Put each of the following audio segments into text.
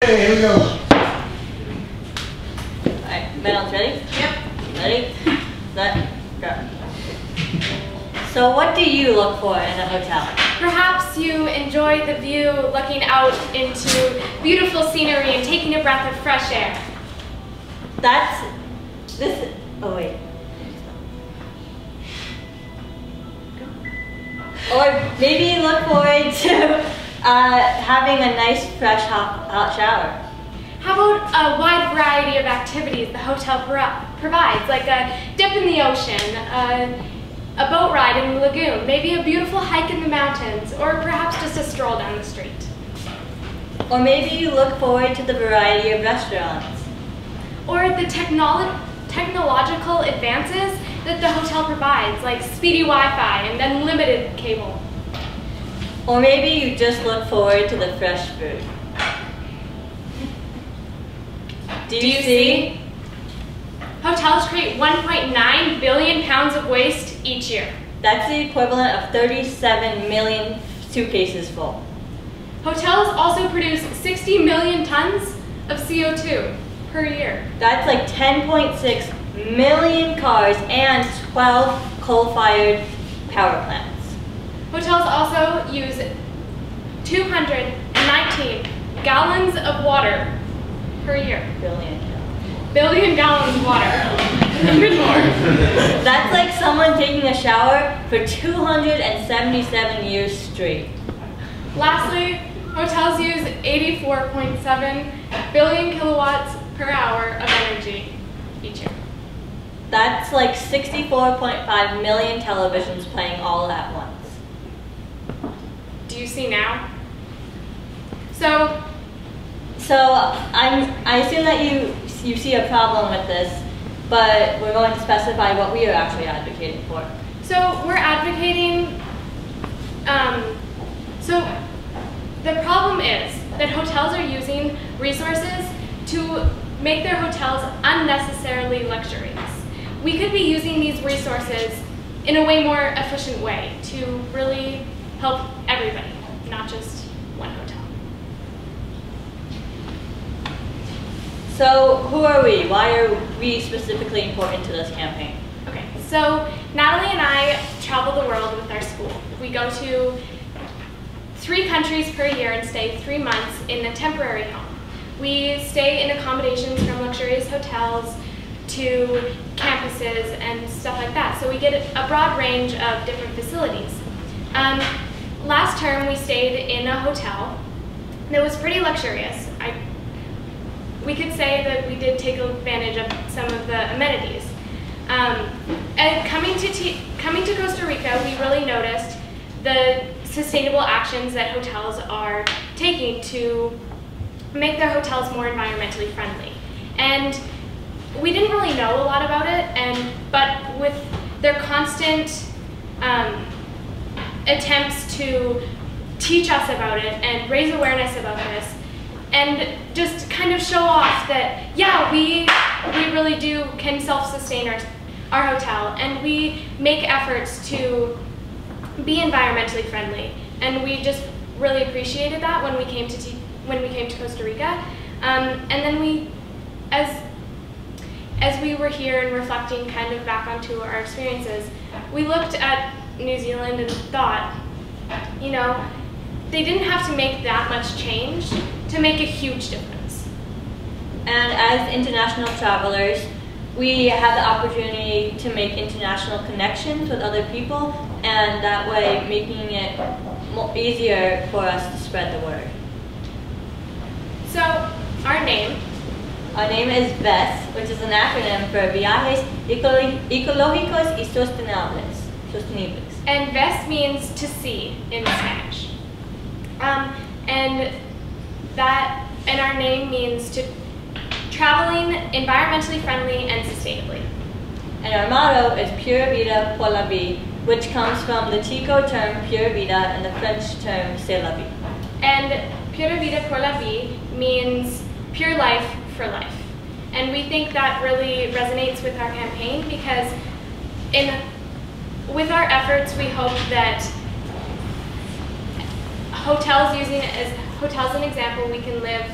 Okay, here we go. Alright, Madeline's ready? Yep. Ready? Set, go. So what do you look for in a hotel? Perhaps you enjoy the view looking out into beautiful scenery and taking a breath of fresh air. Oh wait. Or maybe you look forward to having a nice fresh hot shower. How about a wide variety of activities the hotel provides, like a dip in the ocean, a boat ride in the lagoon, maybe a beautiful hike in the mountains, or perhaps just a stroll down the street. Or maybe you look forward to the variety of restaurants. Or the technological advances that the hotel provides, like speedy Wi-Fi and unlimited cable. Or maybe you just look forward to the fresh food. Do you see? Hotels create 1.9 billion pounds of waste each year. That's the equivalent of 37 million suitcases full. Hotels also produce 60 million tons of CO2 per year. That's like 10.6 million cars and 12 coal-fired power plants. Hotels also use 219 gallons of water per year. Billion gallons of water. Even more. That's like someone taking a shower for 277 years straight. Lastly, hotels use 84.7 billion kilowatts per hour of energy each year. That's like 64.5 million televisions playing all at once. Do you see now? So I assume that you see a problem with this, but we're going to specify what we are actually advocating for. So we're advocating, so the problem is that hotels are using resources to make their hotels unnecessarily luxurious. We could be using these resources in a way more efficient way to really help everybody, not just one hotel. So who are we? Why are we specifically important to this campaign? Okay, so Natalie and I travel the world with our school. We go to 3 countries per year and stay 3 months in a temporary home. We stay in accommodations from luxurious hotels to campuses and stuff like that. So we get a broad range of different facilities. Last term we stayed in a hotel that was pretty luxurious. We could say that we did take advantage of some of the amenities. And coming to Costa Rica, we really noticed the sustainable actions that hotels are taking to make their hotels more environmentally friendly. And we didn't really know a lot about it, but with their constant attempts to teach us about it and raise awareness about this, and just kind of show off that, yeah, we really can self-sustain our hotel, and we make efforts to be environmentally friendly. And we just really appreciated that when we came to Costa Rica. And then as we were here and reflecting kind of back onto our experiences, we looked at New Zealand and thought, you know, they didn't have to make that much change to make a huge difference. And as international travelers, we have the opportunity to make international connections with other people, and that way making it easier for us to spread the word. So, our name is VES, which is an acronym for Viajes Ecológicos y Sostenibles. And VES means to see in Spanish. And our name means to traveling environmentally friendly and sustainably. And our motto is Pura Vida por la Vie, which comes from the Tico term Pura Vida and the French term C'est la vie. And Pura Vida por la Vie means pure life for life. And we think that really resonates with our campaign because with our efforts, we hope that hotels, using it as hotels an example, we can live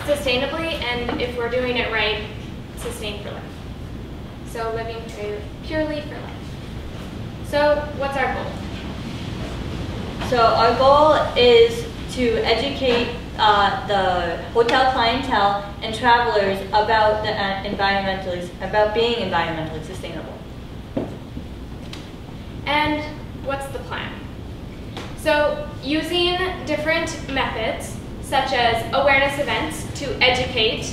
sustainably, and if we're doing it right, sustain for life. So living purely for life. So what's our goal? So our goal is to educate the hotel clientele and travelers about about being environmentally sustainable. And what's the plan? So using different methods, such as awareness events to educate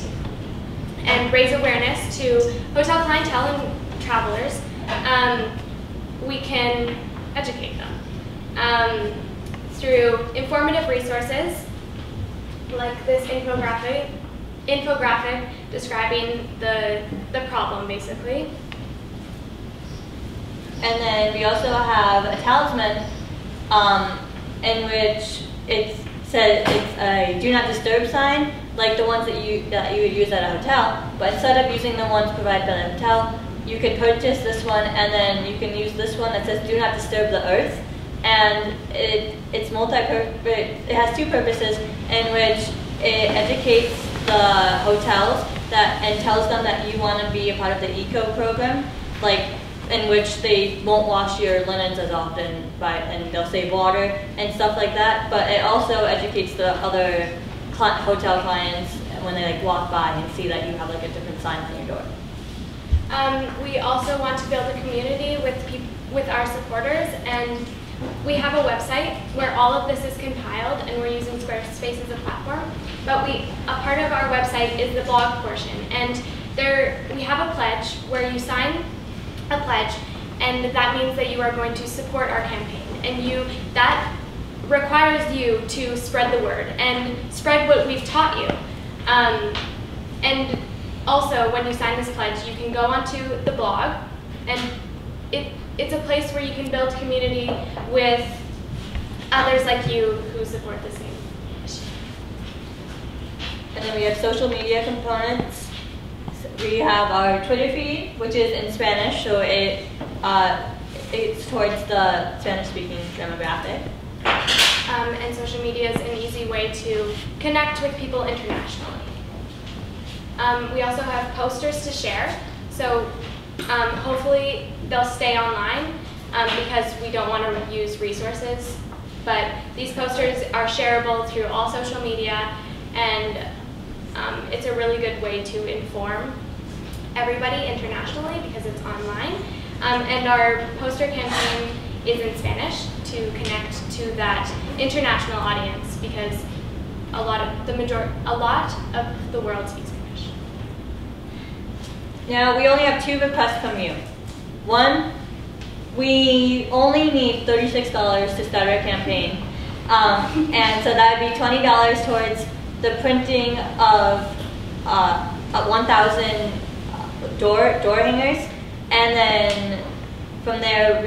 and raise awareness to hotel clientele and travelers, we can educate them. Through informative resources, like this infographic describing the problem, basically. And then we also have a talisman in which it says it's a do not disturb sign, like the ones that you would use at a hotel, but instead of using the ones provided by the hotel, you can purchase this one, and then you can use this one that says do not disturb the earth. And it's multi-purpose. It has two purposes, in which it educates the hotels and tells them that you want to be a part of the eco program, like in which they won't wash your linens as often, and they'll save water and stuff like that. But it also educates the other hotel clients when they walk by and see that you have a different sign on your door. We also want to build a community with our supporters, and we have a website where all of this is compiled, and we're using Squarespace as a platform. But a part of our website is the blog portion, and we have a pledge where you sign a pledge, and that means that you are going to support our campaign, and that requires you to spread the word and spread what we've taught you. And also, when you sign this pledge, you can go onto the blog, and it's a place where you can build community with others like you who support the same issue. And then we have social media components. We have our Twitter feed, which is in Spanish, so it's towards the Spanish-speaking demographic. And social media is an easy way to connect with people internationally. We also have posters to share, so hopefully they'll stay online because we don't want to use resources. But these posters are shareable through all social media, and it's a really good way to inform everybody internationally because it's online. And our poster campaign is in Spanish to connect to that international audience because a lot of the world speaks Spanish. Now we only have two requests from you. One, we only need $36 to start our campaign, and so that would be $20 towards the printing of 1,000 door hangers, and then from there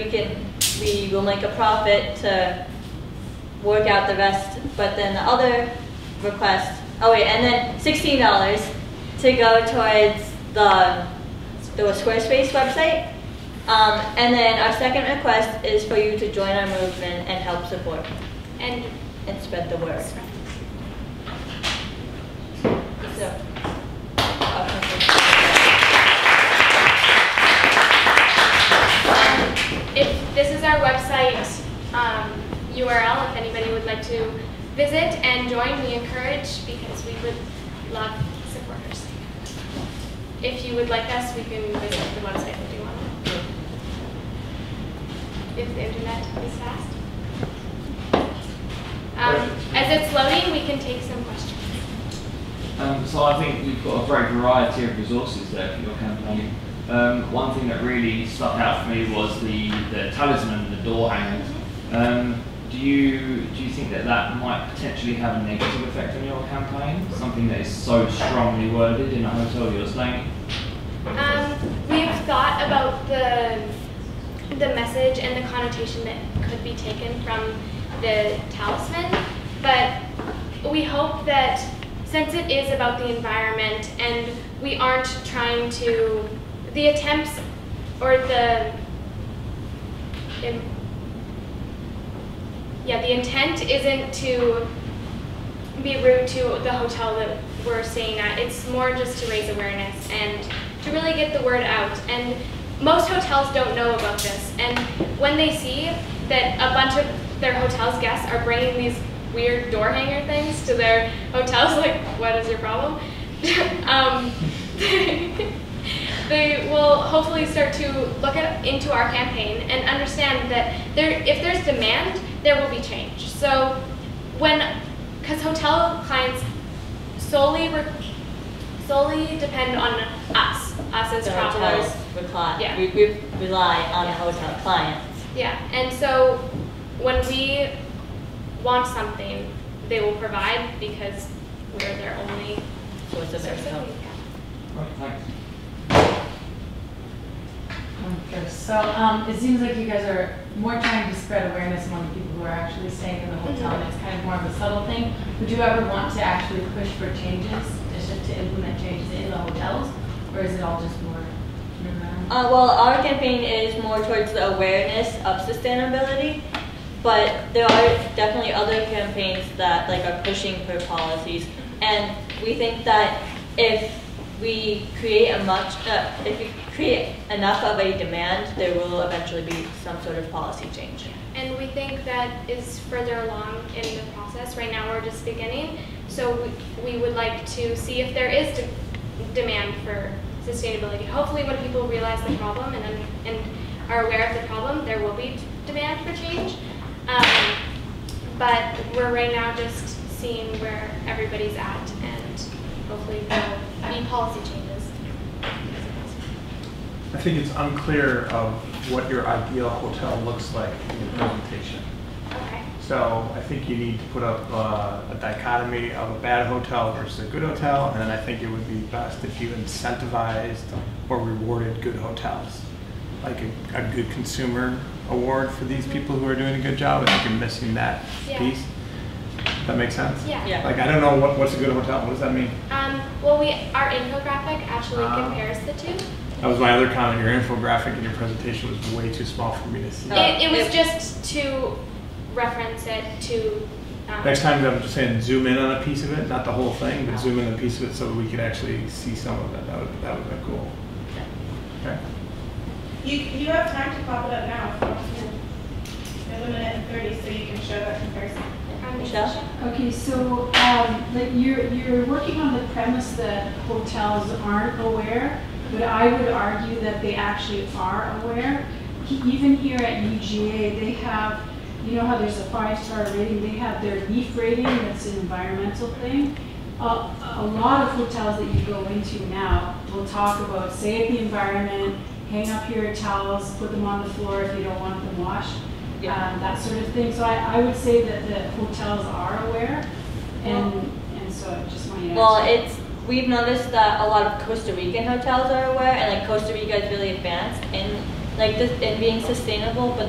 we will make a profit to work out the rest. But then the other request, and then $16 to go towards the Squarespace website. And then our second request is for you to join our movement and help support and spread the word. So, if this is our website URL, if anybody would like to visit and join, we encourage because we would love supporters. If you would like us, we can visit the website if you want. If the internet is fast. As it's loading, we can take some questions. So I think you've got a great variety of resources there for your campaign. One thing that really stuck out for me was the talisman, the door hangers. Do you think that might potentially have a negative effect on your campaign? Something that is so strongly worded in a hotel you're staying? We've thought about the message and the connotation that could be taken from the talisman, but we hope that since it is about the environment and we aren't trying to, the attempts or the intent isn't to be rude to the hotel that we're staying at. It's more just to raise awareness and to really get the word out. And most hotels don't know about this. And when they see that a bunch of their hotel's guests are bringing these weird door hanger things to their hotels, like, what is your problem? They will hopefully start to look into our campaign and understand that if there's demand, there will be change. So because hotel clients solely depend on us as The travelers. hotels Yeah. we rely on the hotel clients. Yeah, and so when we want something, they will provide because we're their only Source of source of income. income. Right, thanks. Okay, so it seems like you guys are more trying to spread awareness among the people who are actually staying in the hotel, and it's kind of more of a subtle thing. Would you ever want to actually push for changes, to implement changes in the hotels, or is it all just more? Well, our campaign is more towards the awareness of sustainability, but there are definitely other campaigns that are pushing for policies, and we think that if we create enough of a demand, there will eventually be some sort of policy change. And we think that is further along in the process. Right now we're just beginning, so we would like to see if there is demand for sustainability. Hopefully when people realize the problem and are aware of the problem, there will be demand for change. But we're right now just seeing where everybody's at, and hopefully there will be policy changes. I think it's unclear of what your ideal hotel looks like in your presentation. Okay. So I think you need to put up a dichotomy of a bad hotel versus a good hotel, and then I think it would be best if you incentivized or rewarded good hotels. Like a good consumer award for these people who are doing a good job. I think you're missing that piece. That makes sense? Yeah. Like, I don't know what's a good hotel. What does that mean? Well, our infographic actually compares the two. That was my other comment. Your infographic in your presentation was way too small for me to see. It was just to reference it to. Next time, I'm just saying zoom in on a piece of it, not the whole thing, but zoom in on a piece of it so we could actually see some of it. That would be cool. Okay. You have time to pop it up now. You have a minute and 30, so you can show that comparison. Michelle? Okay, so you're working on the premise that hotels aren't aware, but I would argue that they actually are aware. Even here at UGA, they have, you know how there's a 5-star rating, they have their LEAF rating, that's an environmental thing. A lot of hotels that you go into now will talk about save the environment, hang up your towels, put them on the floor if you don't want them washed. That sort of thing. So I would say that the hotels are aware, and so I just want you to Well, we've noticed that a lot of Costa Rican hotels are aware, and Costa Rica is really advanced in in being sustainable. But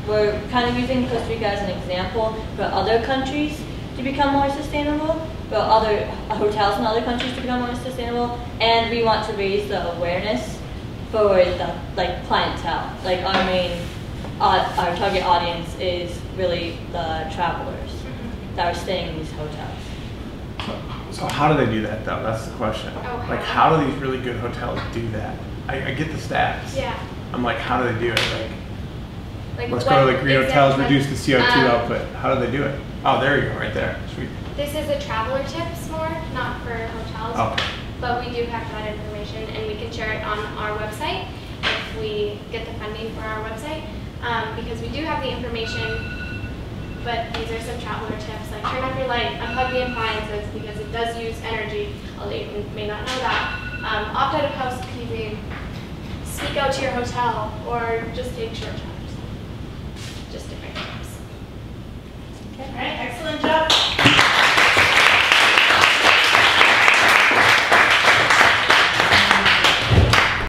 we're kind of using Costa Rica as an example for other countries to become more sustainable, for other hotels in other countries to become more sustainable, and we want to raise the awareness for the clientele. Our main our target audience is really the travelers that are staying in these hotels. So how do they do that, though? That's the question. Okay. How do these really good hotels do that? I get the stats. Yeah. I'm like, how do they do it? Let's what go to green hotels, exactly- reduce the CO2 output. How do they do it? Oh, there you go, right there. Sweet. This is a traveler tips more, not for hotels. Okay. But we do have that information, and we can share it on our website if we get the funding for our website. Because we do have the information, but these are some traveler tips, like turn off your light, unplug the appliances because it does use energy, although you may not know that. Opt out of housekeeping, speak out to your hotel, or just take short showers. Just different tips.